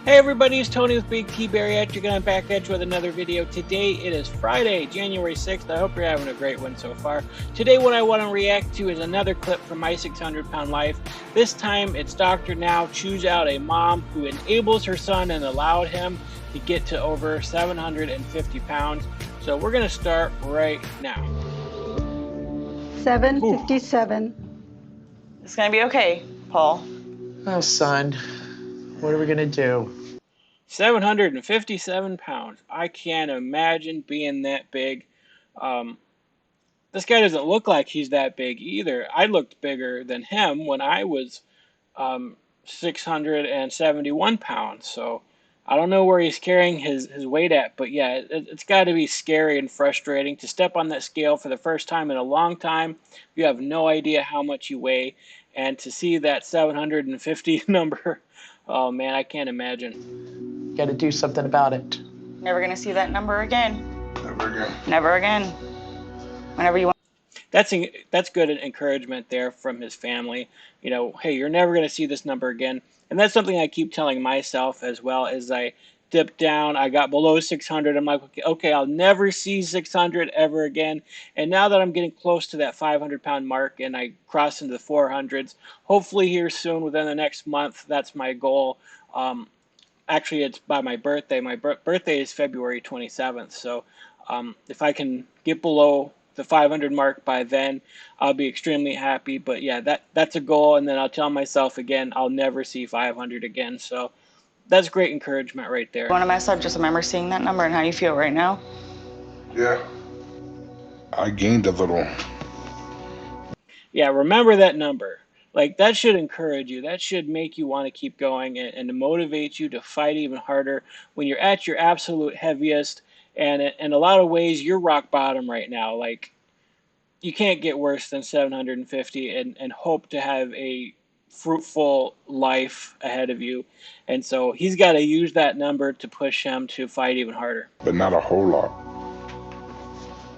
Hey everybody, it's Tony with Big T Bariatric, and I'm back at you with another video. Today it is Friday, January 6th. I hope you're having a great one so far. Today what I want to react to is another clip from My 600 Pound Life. This time it's Dr. Now choose out a mom who enables her son and allowed him to get to over 750 pounds. So we're going to start right now. 757. It's gonna be okay, Paul. Oh, son, what are we gonna do? 757 pounds. I can't imagine being that big. This guy doesn't look like he's that big either. I looked bigger than him when I was 671 pounds. So I don't know where he's carrying his weight at, but yeah, it's got to be scary and frustrating to step on that scale for the first time in a long time. You have no idea how much you weigh, and to see that 750 number, oh man, I can't imagine. Got to do something about it. Never gonna see that number again. Never again. Never again. Whenever you want. That's good encouragement there from his family. You know, hey, you're never going to see this number again. And that's something I keep telling myself as well. As I dipped down, I got below 600. I'm like, okay, I'll never see 600 ever again. And now that I'm getting close to that 500-pound mark and I cross into the 400s, hopefully here soon within the next month, that's my goal. Actually, it's by my birthday. My birthday is February 27th. So if I can get below the 500 mark by then, I'll be extremely happy. But yeah, that's a goal, and then I'll tell myself again I'll never see 500 again. So that's great encouragement right there. You want to mess up? Just remember seeing that number and how you feel right now. Yeah. I gained a little. Yeah, remember that number. Like, that should encourage you. That should make you want to keep going and to motivate you to fight even harder when you're at your absolute heaviest. And in a lot of ways, you're rock bottom right now. Like, you can't get worse than 750 and hope to have a fruitful life ahead of you. And so he's got to use that number to push him to fight even harder. But not a whole lot.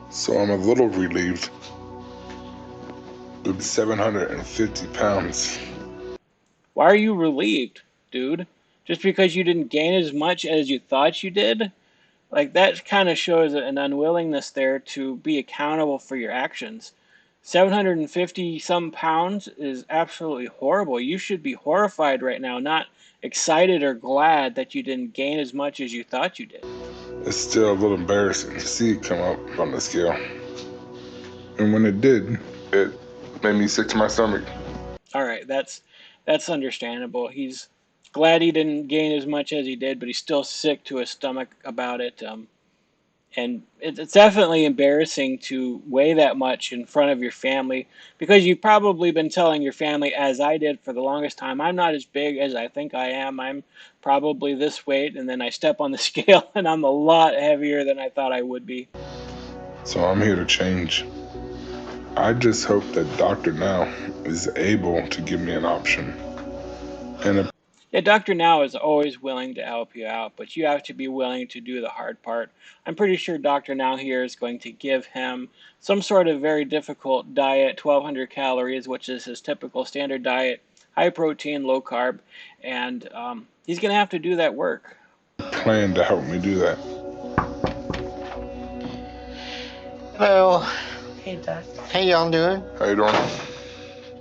So I'm a little relieved. It'll be 750 pounds. Why are you relieved, dude? Just because you didn't gain as much as you thought you did? Like, that kind of shows an unwillingness there to be accountable for your actions. 750 some pounds is absolutely horrible. You should be horrified right now, not excited or glad that you didn't gain as much as you thought you did. It's still a little embarrassing to see it come up on the scale. And when it did, it made me sick to my stomach. All right, that's understandable. He's glad he didn't gain as much as he did, but he's still sick to his stomach about it. And it's definitely embarrassing to weigh that much in front of your family, because you've probably been telling your family, as I did for the longest time, I'm not as big as I think I am. I'm probably this weight, and then I step on the scale and I'm a lot heavier than I thought I would be. So I'm here to change. I just hope that Dr. Now is able to give me an option. Yeah, Dr. Now is always willing to help you out, but you have to be willing to do the hard part. I'm pretty sure Dr. Now here is going to give him some sort of very difficult diet, 1,200 calories, which is his typical standard diet, high protein, low carb, and he's going to have to do that work. Plan to help me do that. Hello. Hey, Doc. How y'all doing? How you doing?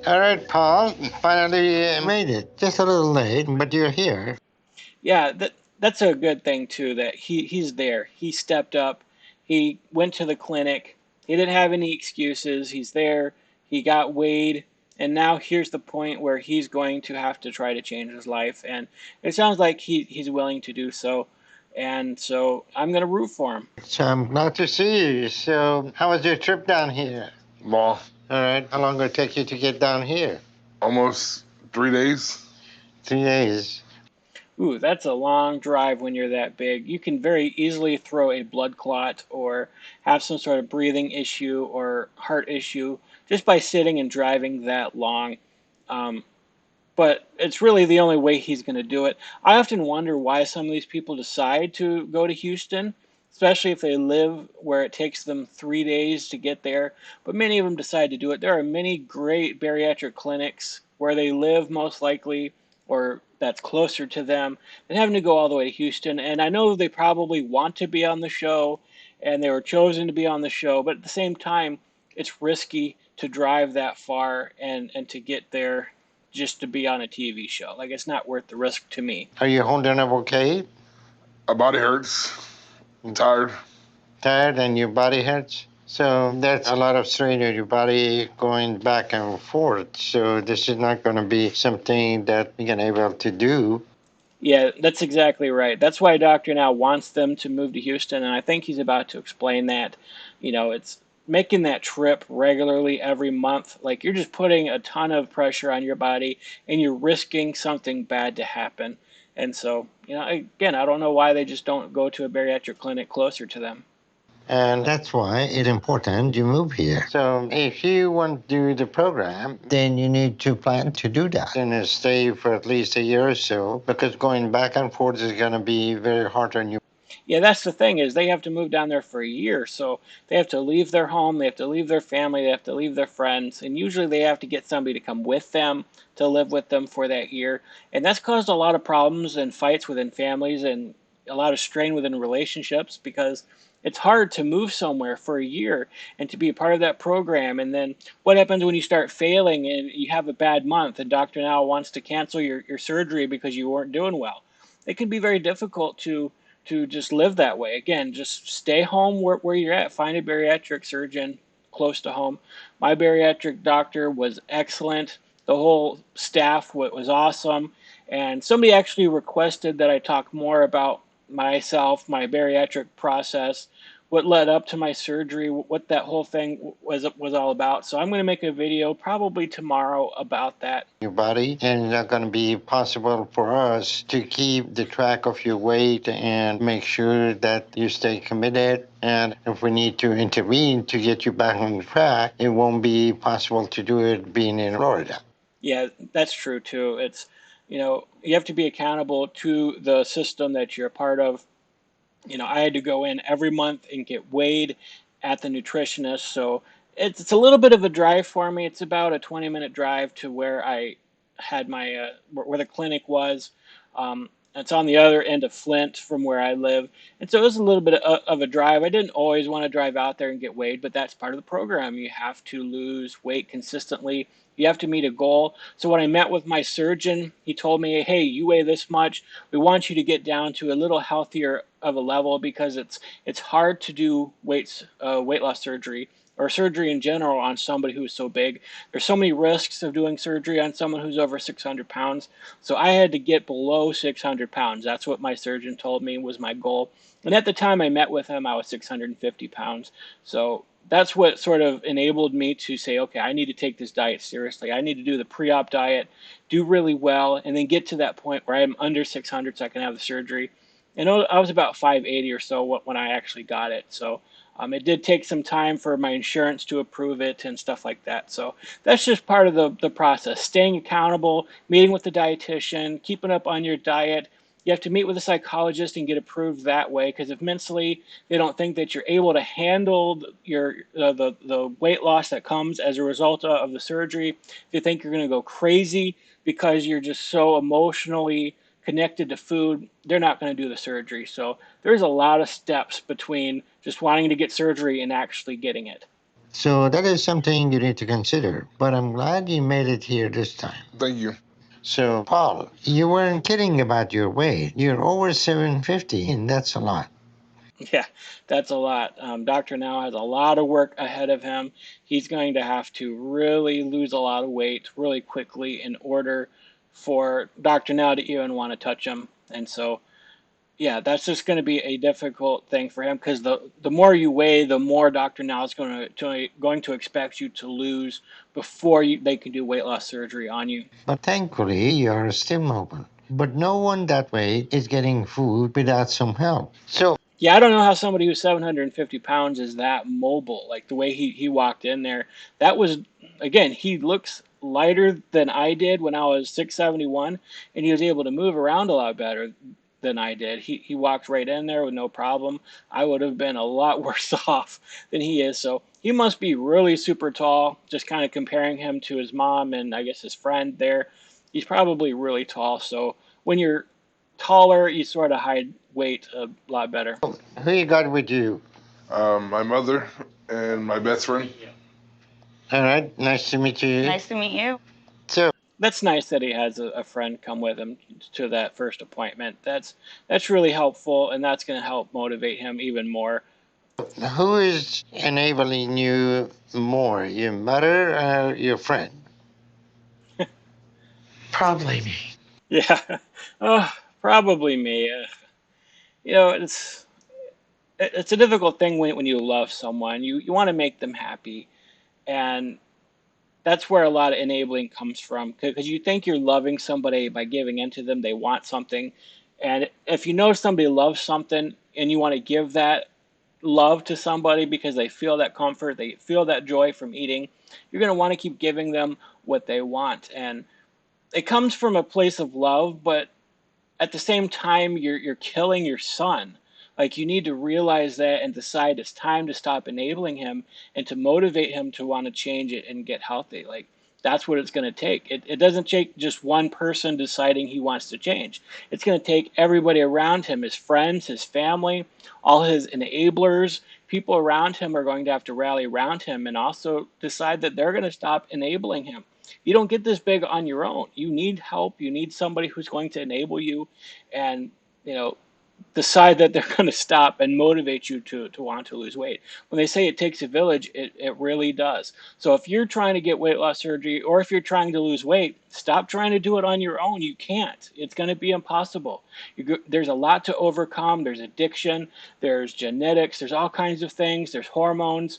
All right, Paul. Finally made it. Just a little late, but you're here. Yeah, that's a good thing, too, that he's there. He stepped up. He went to the clinic. He didn't have any excuses. He's there. He got weighed. And now here's the point where he's going to have to try to change his life. And it sounds like he's willing to do so. And so I'm going to root for him. So I'm glad to see you. So how was your trip down here? Long. All right. How long will it take you to get down here? Almost 3 days. 3 days. Ooh, that's a long drive when you're that big. You can very easily throw a blood clot or have some sort of breathing issue or heart issue just by sitting and driving that long. But it's really the only way he's going to do it. I often wonder why some of these people decide to go to Houston, especially if they live where it takes them 3 days to get there. But many of them decide to do it. There are many great bariatric clinics where they live, most likely, or that's closer to them than having to go all the way to Houston. And I know they probably want to be on the show and they were chosen to be on the show, but at the same time, it's risky to drive that far and to get there just to be on a TV show. Like, it's not worth the risk to me. Are you holding up okay? My body hurts. I'm tired. Tired and your body hurts? So that's a lot of strain on your body going back and forth. So this is not going to be something that you're going to be able to do. Yeah, that's exactly right. That's why Dr. Now wants them to move to Houston, and I think he's about to explain that. It's making that trip regularly every month. Like, you're just putting a ton of pressure on your body, and you're risking something bad to happen. And so, again, I don't know why they just don't go to a bariatric clinic closer to them. And that's why it's important you move here. So if you want to do the program, then you need to plan to do that and stay for at least a year or so, because going back and forth is going to be very hard on you. Yeah, that's the thing, is they have to move down there for a year. So they have to leave their home, they have to leave their family, they have to leave their friends, and usually they have to get somebody to come with them to live with them for that year. And that's caused a lot of problems and fights within families and a lot of strain within relationships, because it's hard to move somewhere for a year and to be a part of that program. And then what happens when you start failing and you have a bad month and Dr. Now wants to cancel your surgery because you weren't doing well? It can be very difficult to just live that way. Again, just stay home where you're at. Find a bariatric surgeon close to home. My bariatric doctor was excellent. The whole staff was awesome. And somebody actually requested that I talk more about myself, my bariatric process, what led up to my surgery, what that whole thing was all about. So I'm going to make a video probably tomorrow about that. Your body, and it's not going to be possible for us to keep the track of your weight and make sure that you stay committed. And if we need to intervene to get you back on the track, it won't be possible to do it being in Florida. Yeah, that's true too. It's, you have to be accountable to the system that you're a part of. I had to go in every month and get weighed at the nutritionist. So it's a little bit of a drive for me. It's about a 20-minute drive to where I had my where the clinic was. It's on the other end of Flint from where I live, and so it was a little bit of a drive. I didn't always want to drive out there and get weighed, but that's part of the program. You have to lose weight consistently. You have to meet a goal. So when I met with my surgeon, he told me, "Hey, you weigh this much. We want you to get down to a little healthier of a level, because it's hard to do weight loss surgery or surgery in general on somebody who's so big. There's so many risks of doing surgery on someone who's over 600 pounds. So I had to get below 600 pounds. That's what my surgeon told me was my goal. And at the time I met with him, I was 650 pounds. So that's what sort of enabled me to say, okay, I need to take this diet seriously. I need to do the pre-op diet, do really well, and then get to that point where I'm under 600 so I can have the surgery. And I was about 580 or so when I actually got it. So it did take some time for my insurance to approve it and stuff like that. So that's just part of the process. Staying accountable, meeting with the dietitian, keeping up on your diet. You have to meet with a psychologist and get approved that way, because if mentally they don't think that you're able to handle the weight loss that comes as a result of the surgery, if you think you're going to go crazy because you're just so emotionally connected to food, they're not going to do the surgery. So there's a lot of steps between just wanting to get surgery and actually getting it. So that is something you need to consider. But I'm glad you made it here this time. Thank you. So, Paul, you weren't kidding about your weight. You're over 750, and that's a lot. Yeah, that's a lot. Dr. Now has a lot of work ahead of him. He's going to have to really lose a lot of weight really quickly in order for Dr. Now to even want to touch him. And so, yeah, that's just going to be a difficult thing for him, because the more you weigh, the more Dr. Now is going to expect you to lose before they can do weight loss surgery on you. But thankfully, you're still mobile. But no one that way is getting food without some help. So, Yeah, I don't know how somebody who's 750 pounds is that mobile. Like the way he walked in there, that was, again, he looks lighter than I did when I was 671, and he was able to move around a lot better than I did. He walked right in there with no problem. I would have been a lot worse off than he is. So he must be really super tall, just kind of comparing him to his mom and I guess his friend there. He's probably really tall. So when you're taller, you sort of hide weight a lot better. Who you got with you? My mother and my best friend. All right, nice to meet you. Nice to meet you. So, That's nice that he has a friend come with him to that first appointment. That's really helpful, and that's going to help motivate him even more. who is enabling you more, your mother or your friend? Probably me. Yeah, probably me. You know, it's a difficult thing when you love someone. You want to make them happy, and that's where a lot of enabling comes from, because you think you're loving somebody by giving into them. They want something, and if you know somebody loves something and you want to give that love to somebody because they feel that comfort, they feel that joy from eating, you're going to want to keep giving them what they want. And it comes from a place of love, but at the same time you're killing your son. Like, you need to realize that and decide it's time to stop enabling him and to motivate him to want to change it and get healthy. Like, that's what it's going to take. It doesn't take just one person deciding he wants to change. It's going to take everybody around him, his friends, his family, all his enablers. People around him are going to have to rally around him and also decide that they're going to stop enabling him. You don't get this big on your own. You need help. You need somebody who's going to enable you and, you know, decide that they're going to stop and motivate you to want to lose weight. When they say it takes a village, it really does. So if you're trying to get weight loss surgery, or if you're trying to lose weight, stop trying to do it on your own. You can't. It's going to be impossible. There's a lot to overcome. There's addiction. There's genetics. There's all kinds of things. There's hormones.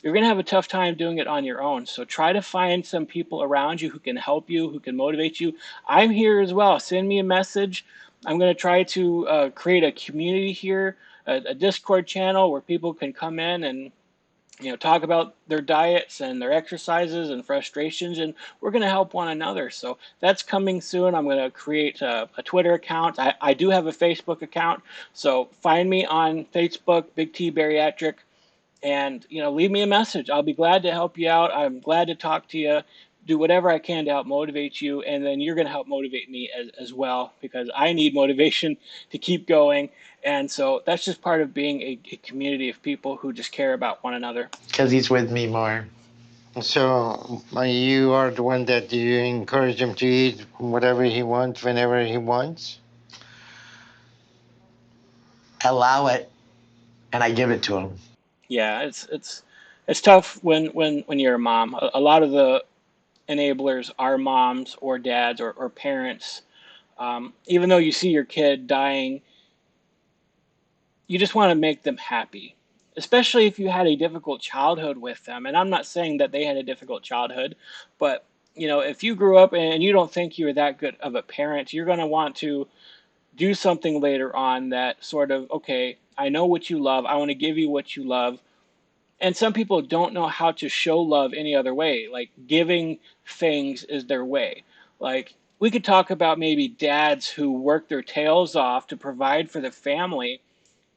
You're going to have a tough time doing it on your own. So try to find some people around you who can help you, who can motivate you. I'm here as well. Send me a message. I'm going to try to create a community here, a Discord channel where people can come in and, you know, talk about their diets and their exercises and frustrations, and we're going to help one another. So that's coming soon. I'm going to create a Twitter account. I do have a Facebook account, so find me on Facebook, Big T Bariatric, and, you know, leave me a message. I'll be glad to help you out. I'm glad to talk to you, do whatever I can to help motivate you, and then you're going to help motivate me as well, because I need motivation to keep going. And so that's just part of being a community of people who just care about one another. Because he's with me more. So you are the one that you encourage him to eat whatever he wants, whenever he wants? Allow it, and I give it to him. Yeah, it's tough when you're a mom. A lot of the enablers are moms or dads or parents. Even though you see your kid dying, you just want to make them happy, especially if you had a difficult childhood with them. And I'm not saying that they had a difficult childhood, but, you know, if you grew up and you don't think you were that good of a parent, you're going to want to do something later on that sort of, okay, I know what you love. I want to give you what you love. And some people don't know how to show love any other way. Like, giving things is their way. Like, we could talk about maybe dads who work their tails off to provide for the family,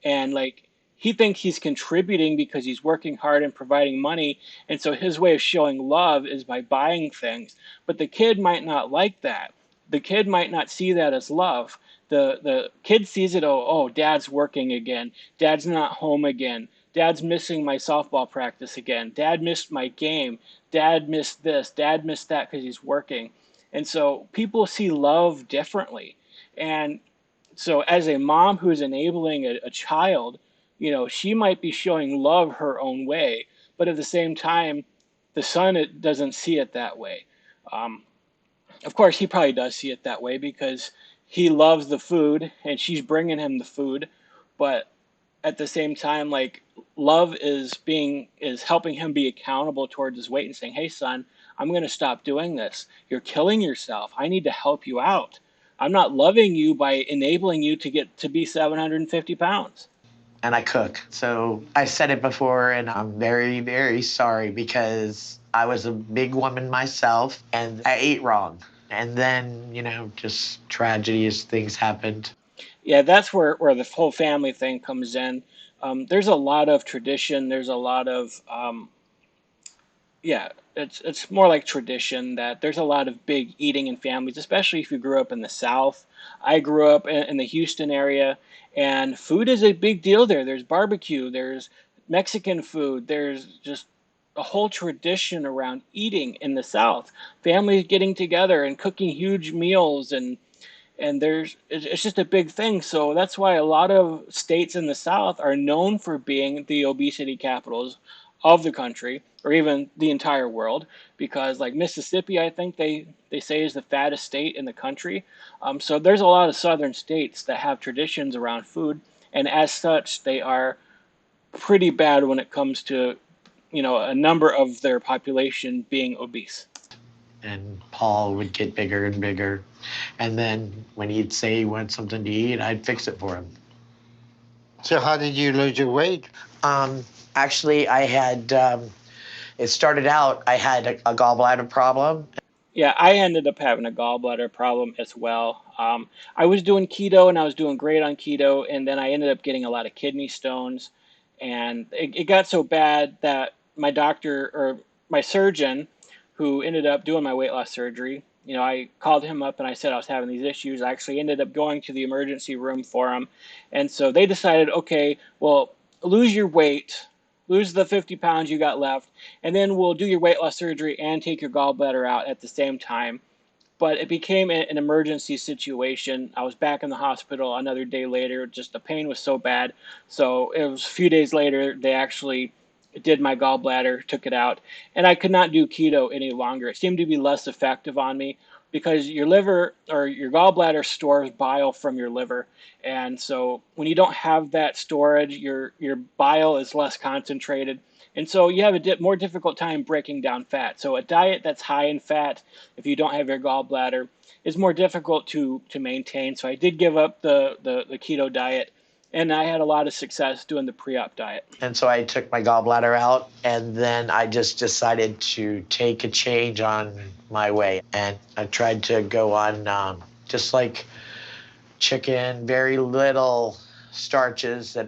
and, like, he thinks he's contributing because he's working hard and providing money, and so his way of showing love is by buying things. But the kid might not like that. The kid might not see that as love. The kid sees it, oh, dad's working again, dad's not home again, dad's missing my softball practice again, dad missed my game, dad missed this, dad missed that because he's working. And so people see love differently. And so as a mom who's enabling a child, you know, she might be showing love her own way, but at the same time, the son, it doesn't see it that way. Um, of course, he probably does see it that way because he loves the food and she's bringing him the food, but at the same time, like, love is helping him be accountable towards his weight and saying, hey son, I'm going to stop doing this. You're killing yourself. I need to help you out. I'm not loving you by enabling you to get to be 750 pounds. And I cook. So I said it before, and I'm very, very sorry, because I was a big woman myself and I ate wrong. And then, you know, just tragedy as things happened. Yeah, that's where the whole family thing comes in. There's a lot of tradition. There's a lot of, Yeah, it's more like tradition that there's a lot of big eating in families, especially if you grew up in the South. I grew up in the Houston area, and food is a big deal there. There's barbecue, there's Mexican food, there's just a whole tradition around eating in the South. Families getting together and cooking huge meals, and it's just a big thing. So that's why a lot of states in the South are known for being the obesity capitals of the country or even the entire world, because like Mississippi, I think they say is the fattest state in the country. So there's a lot of southern states that have traditions around food, and as such they are pretty bad when it comes to a number of their population being obese. And Paul would get bigger and bigger. And then when he'd say he wanted something to eat, I'd fix it for him. So how did you lose your weight? Actually, I had, it started out, I had a gallbladder problem. Yeah, I ended up having a gallbladder problem as well. I was doing keto and I was doing great on keto, and then I ended up getting a lot of kidney stones, and it got so bad that my doctor or my surgeon, who ended up doing my weight loss surgery, I called him up and I said I was having these issues. I actually ended up going to the emergency room for him, and so they decided, okay, well, lose your weight, lose the 50 pounds you got left, and then we'll do your weight loss surgery and take your gallbladder out at the same time. But it became an emergency situation. I was back in the hospital another day later. Just the pain was so bad. So it was a few days later, they actually did my gallbladder, took it out, and I could not do keto any longer. It seemed to be less effective on me because your liver or your gallbladder stores bile from your liver. And so when you don't have that storage, your bile is less concentrated. And so you have a more difficult time breaking down fat. So a diet that's high in fat, if you don't have your gallbladder, is more difficult to maintain. So I did give up the keto diet, and I had a lot of success doing the pre-op diet. And so I took my gallbladder out, and then I just decided to take a change on my way. And I tried to go on just like chicken, very little starches, that,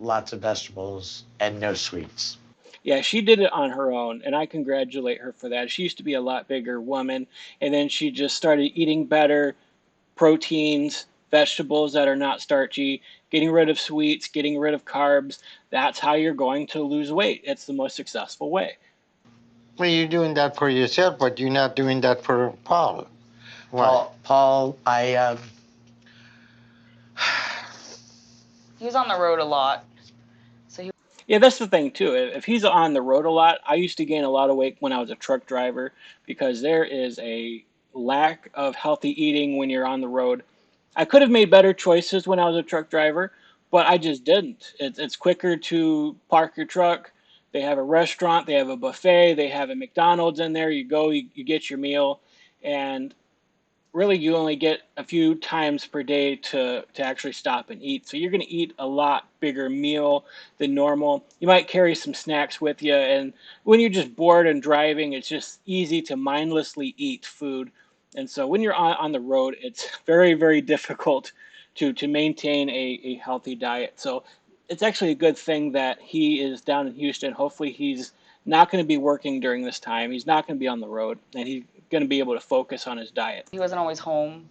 lots of vegetables and no sweets. Yeah, she did it on her own, and I congratulate her for that. She used to be a lot bigger woman, and then she just started eating better proteins, vegetables that are not starchy, getting rid of sweets, getting rid of carbs. That's how you're going to lose weight. It's the most successful way. Well, you're doing that for yourself, but you're not doing that for Paul. Why? Paul, I He was on the road a lot. Yeah, that's the thing too. If he's on the road a lot, I used to gain a lot of weight when I was a truck driver because there is a lack of healthy eating when you're on the road. I could have made better choices when I was a truck driver, but I just didn't. It's quicker to park your truck. They have a restaurant, they have a buffet, they have a McDonald's in there. You go, you get your meal, and really you only get a few times per day to actually stop and eat. So you're going to eat a lot bigger meal than normal. You might carry some snacks with you, and when you're just bored and driving, it's just easy to mindlessly eat food. And so when you're on the road, it's very, very difficult to maintain a healthy diet. So it's actually a good thing that he is down in Houston. Hopefully he's not going to be working during this time. He's not going to be on the road, and he's going to be able to focus on his diet. He wasn't always home.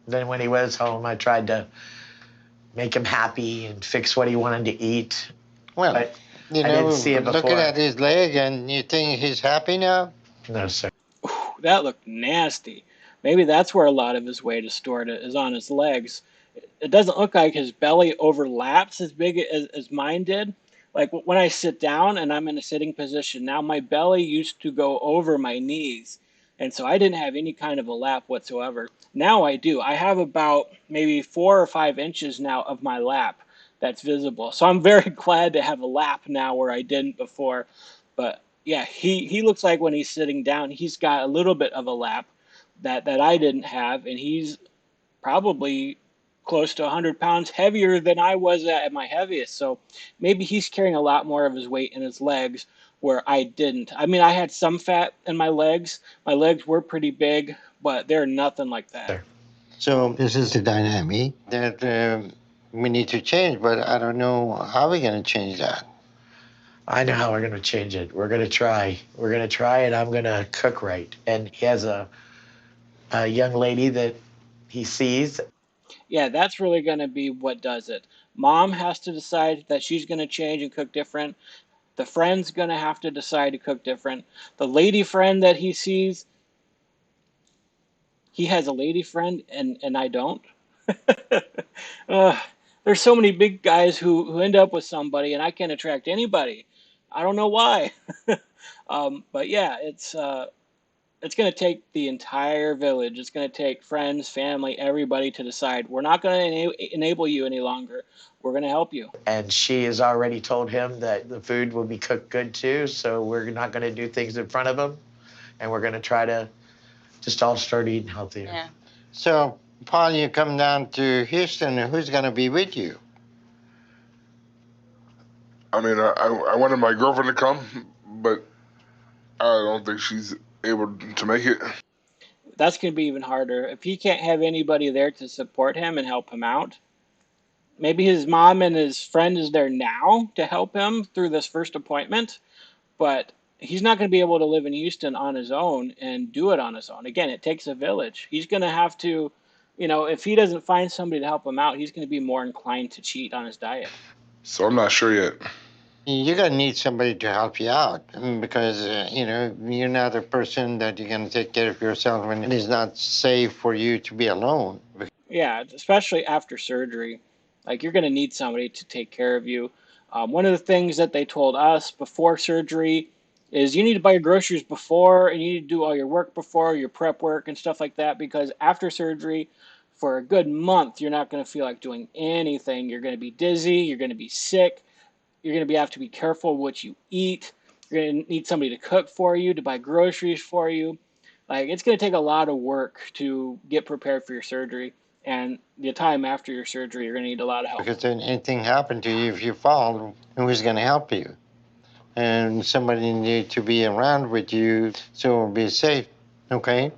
Then when he was home, I tried to make him happy and fix what he wanted to eat. Well, But you I know, didn't see it before. looking at his leg, and you think he's happy now? No, sir. Ooh, that looked nasty. Maybe that's where a lot of his weight is stored, is on his legs. It doesn't look like his belly overlaps as big as mine did. Like when I sit down and I'm in a sitting position, now my belly used to go over my knees. And so I didn't have any kind of a lap whatsoever. Now I do. I have about maybe 4 or 5 inches now of my lap that's visible. So I'm very glad to have a lap now where I didn't before. But yeah, he looks like when he's sitting down, he's got a little bit of a lap that I didn't have, and he's probably close to 100 pounds heavier than I was at my heaviest. So maybe he's carrying a lot more of his weight in his legs where I didn't. I mean, I had some fat in my legs. My legs were pretty big, but they're nothing like that. So this is the dynamic that we need to change, but I don't know how we're going to change that. I know how we're going to change it. We're going to try. We're going to try, and I'm going to cook right. And he has a young lady that he sees. Yeah, that's really going to be what does it. Mom has to decide that she's going to change and cook different. The friend's going to have to decide to cook different. The lady friend that he sees, he has a lady friend and I don't. uh, there's so many big guys who end up with somebody, and I can't attract anybody. I don't know why. But yeah, it's going to take the entire village. It's going to take friends, family, everybody to decide we're not going to enable you any longer. We're going to help you. And she has already told him that the food will be cooked good too. So we're not going to do things in front of him. And we're going to try to just all start eating healthier. Yeah. So, Paul, you come down to Houston, who's going to be with you? I mean, I wanted my girlfriend to come, but I don't think she's able to make it. That's going to be even harder. If he can't have anybody there to support him and help him out, maybe his mom and his friend is there now to help him through this first appointment, but he's not going to be able to live in Houston on his own and do it on his own. Again, it takes a village. He's going to have to, if he doesn't find somebody to help him out, he's going to be more inclined to cheat on his diet. So I'm not sure yet. You're going to need somebody to help you out because, you're not a person that you're going to take care of yourself when it is not safe for you to be alone. Yeah, especially after surgery. Like, you're going to need somebody to take care of you. One of the things that they told us before surgery is you need to buy your groceries before, and you need to do all your work before, your prep work and stuff like that, because after surgery, for a good month, you're not going to feel like doing anything. You're going to be dizzy, you're going to be sick, you're going to have to be careful what you eat. You're going to need somebody to cook for you, to buy groceries for you. Like, it's going to take a lot of work to get prepared for your surgery. And the time after your surgery, you're going to need a lot of help. Because then anything happened to you, if you fall, who's going to help you? And somebody need to be around with you so it'll be safe, okay?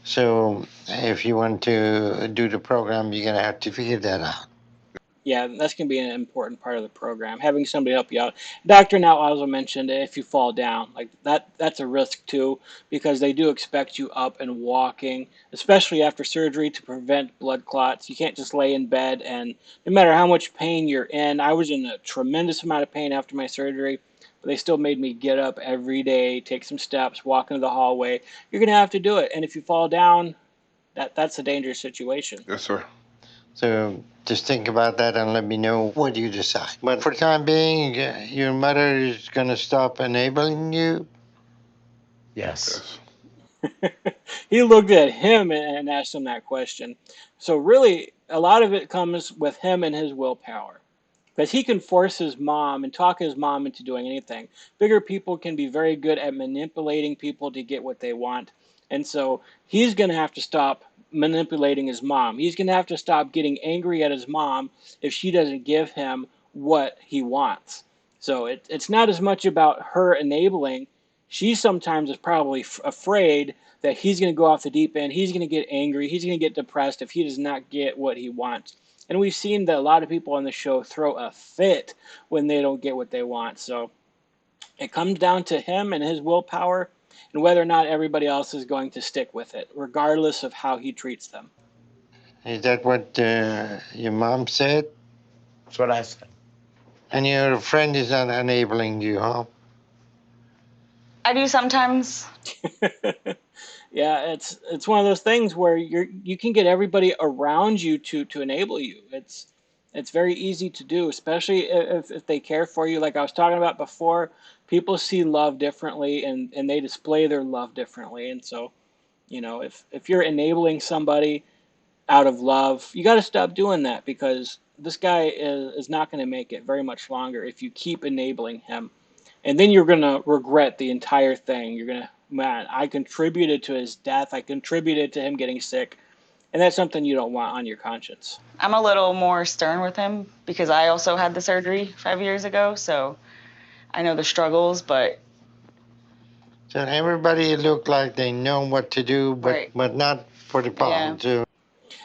So if you want to do the program, you're going to have to figure that out. Yeah, that's going to be an important part of the program, having somebody help you out. Dr.now also mentioned if you fall down, like that's a risk too, because they do expect you up and walking, especially after surgery, to prevent blood clots. You can't just lay in bed, and no matter how much pain you're in, I was in a tremendous amount of pain after my surgery, but they still made me get up every day, take some steps, walk into the hallway. You're going to have to do it, and if you fall down, that's a dangerous situation. Yes, sir. So just think about that and let me know what you decide. But for the time being, your mother is going to stop enabling you. Yes. He looked at him and asked him that question. So really, a lot of it comes with him and his willpower. Because he can force his mom and talk his mom into doing anything. Bigger people can be very good at manipulating people to get what they want. And so he's going to have to stop manipulating his mom. He's going to have to stop getting angry at his mom if she doesn't give him what he wants. So it's not as much about her enabling. She sometimes is probably afraid that he's going to go off the deep end. He's going to get angry. He's going to get depressed if he does not get what he wants. And we've seen that a lot of people on the show throw a fit when they don't get what they want. So it comes down to him and his willpower and whether or not everybody else is going to stick with it, regardless of how he treats them. Is that what your mom said? That's what I said. And your friend is not enabling you, huh? I do sometimes. Yeah, it's one of those things where you can get everybody around you to enable you. It's very easy to do, especially if they care for you. Like I was talking about before, people see love differently and they display their love differently. And so, if you're enabling somebody out of love, you got to stop doing that because this guy is not going to make it very much longer if you keep enabling him. And then you're going to regret the entire thing. You're going to, man, I contributed to his death. I contributed to him getting sick. And that's something you don't want on your conscience. I'm a little more stern with him because I also had the surgery 5 years ago, so I know the struggles, but So everybody look like they know what to do, but Right. but not for the problem Yeah. too.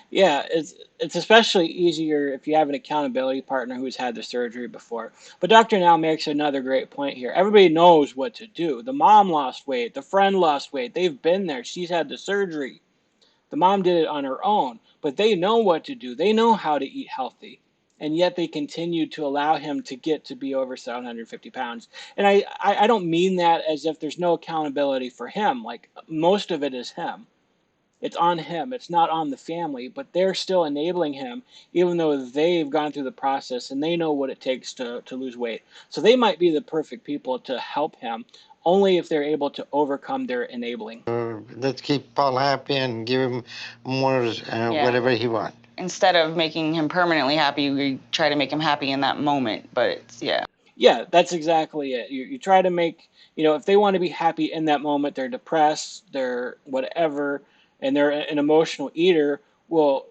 Yeah, it's especially easier if you have an accountability partner who's had the surgery before. But Dr. Now makes another great point here. Everybody knows what to do. The mom lost weight, the friend lost weight. They've been there. She's had the surgery. The mom did it on her own, but they know what to do. They know how to eat healthy. And yet they continue to allow him to get to be over 750 pounds. And I don't mean that as if there's no accountability for him. Like, most of it is him. It's on him. It's not on the family, but they're still enabling him, even though they've gone through the process and they know what it takes to lose weight. So they might be the perfect people to help him, only if they're able to overcome their enabling. Let's keep Paul happy and give him more whatever he wants. Instead of making him permanently happy, we try to make him happy in that moment. But it's, yeah. Yeah, that's exactly it. You try to make, if they want to be happy in that moment, they're depressed, they're whatever, and they're an emotional eater. Well,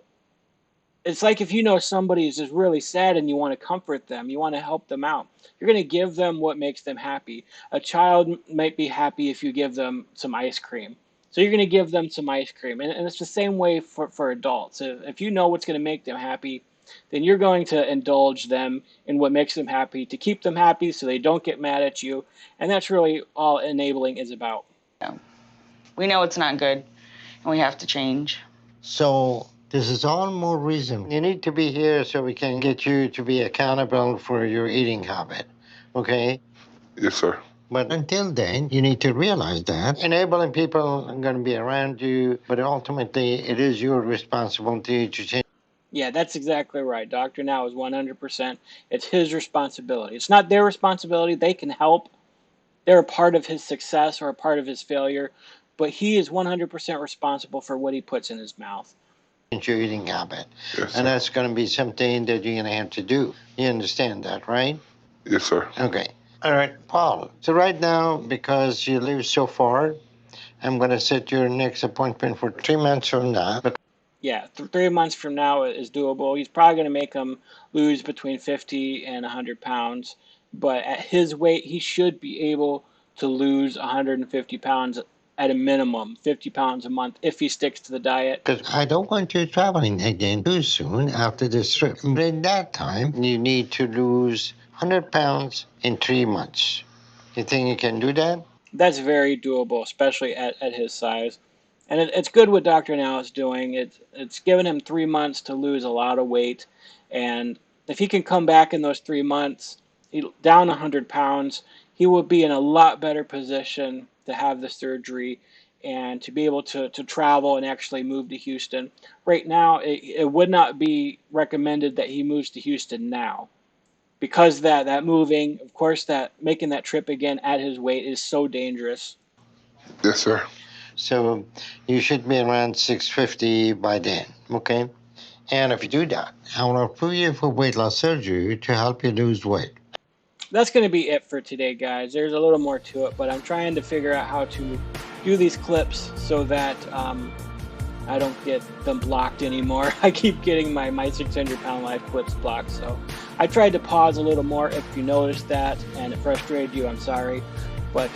it's like if you know somebody is just really sad and you want to comfort them, you want to help them out, you're going to give them what makes them happy. A child might be happy if you give them some ice cream. So you're going to give them some ice cream. And it's the same way for adults. If you know what's going to make them happy, then you're going to indulge them in what makes them happy to keep them happy so they don't get mad at you. And that's really all enabling is about. Yeah. We know it's not good and we have to change. So this is all more reason. You need to be here so we can get you to be accountable for your eating habit, okay? Yes, sir. But until then, you need to realize that enabling people are going to be around you, but ultimately it is your responsibility to change. Yeah, that's exactly right. Dr. Now is 100%. It's his responsibility. It's not their responsibility. They can help. They're a part of his success or a part of his failure, but he is 100% responsible for what he puts in his mouth. Your eating habit. Yes, sir. And that's going to be something that you're going to have to do. You understand that, right? Yes, sir. Okay. All right, Paul. So right now, because you live so far, I'm going to set your next appointment for 3 months from now. Yeah, 3 months from now is doable. He's probably going to make him lose between 50 and 100 pounds. But at his weight, he should be able to lose 150 pounds at a minimum, 50 pounds a month, if he sticks to the diet. Because I don't want you traveling again too soon after this trip. But in that time, you need to lose 100 pounds in 3 months. You think you can do that? That's very doable, especially at his size. And it's good what Dr. Now is doing. It's given him 3 months to lose a lot of weight. And if he can come back in those 3 months, down 100 pounds, he will be in a lot better position to have the surgery and to be able to travel and actually move to Houston. Right now, it would not be recommended that he moves to Houston now, because that moving, of course, that making that trip again at his weight is so dangerous. Yes, sir. So you should be around 650 by then, okay? And if you do that, I will approve you for weight loss surgery to help you lose weight. That's going to be it for today, guys. There's a little more to it, but I'm trying to figure out how to do these clips so that I don't get them blocked anymore. I keep getting my 600-pound life clips blocked, so I tried to pause a little more. If you noticed that and it frustrated you, I'm sorry, but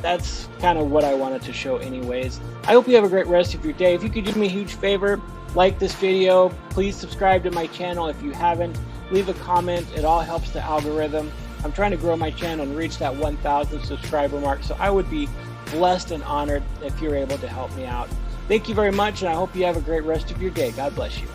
that's kind of what I wanted to show anyways. I hope you have a great rest of your day. If you could do me a huge favor, like this video, please subscribe to my channel if you haven't, leave a comment. It all helps the algorithm. I'm trying to grow my channel and reach that 1,000 subscriber mark, so I would be blessed and honored if you're able to help me out. Thank you very much, and I hope you have a great rest of your day. God bless you.